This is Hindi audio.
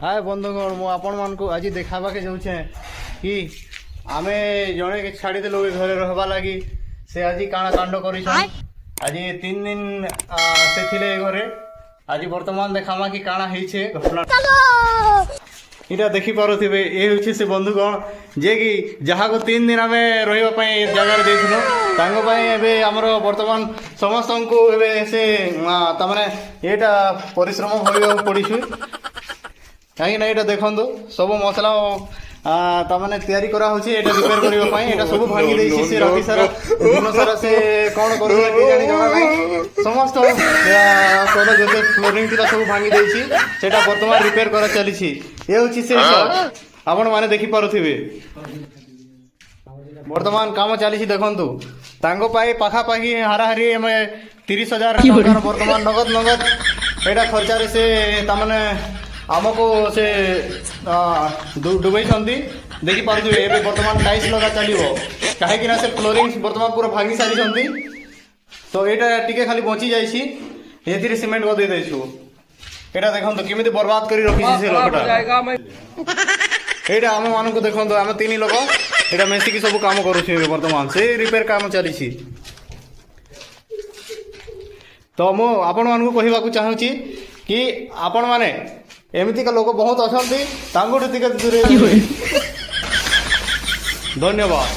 हाय बंधुगण मु आपण मान को आज देखाबाके जाऊे कि आमे जड़े छाड़ी देलु घर रहबा लगी से आज काना कांड कर आज 3 दिन से थिले घरे आज वर्तमान देखामा कि काना हेछे घटना इटा देखि पारुथिबे ए होछि से बंधुगण जे कि जहा को 3 दिन आमे रहिबा पई जगह देथिनो तांगो पई एबे हमरो वर्तमान समस्त को एबे से त माने एटा परिश्रम होइबा पड़िछु कहीं ना ये देखो सब मसला तमाने तैयारी करा होची एटा रिपेयर करियो पई एटा सब भांगी देछि से राति सारा दिन सारा से कोन करू के जानि जमा नहीं समस्त सोलो जते फ्लोरिंग तिला सब भांगी देछि सेटा वर्तमान रिपेयर करा चली छी ए होची से आपण माने देखि पारुथिबे वर्तमान काम चली छी देखंतु तांगो पाई पाखा पाखी हारा हारी हम 30,000 टका वर्तमान नगद एटा खर्चा रे से तमाने आमको से डुबई देखी पारे ए बर्तमान टाइल्स लगा चलो कहीं से फ्लोरिंग बर्तमान पूरा भांगी सारी तो यहाँ टी खाली बची जाइए सीमेंट गदे देछु एटा देखो केमी बर्बाद कर रखी से लोकटा यहाँ आम मान देखो आम 3 लोक यहाँ मिसिकी सब काम करुचे बर्तमान से रिपेयर काम चली तो मु आपण मान कहवाक चाहूँगी कि आपण माने एमती लोक बहुत अच्छा दूर धन्यवाद।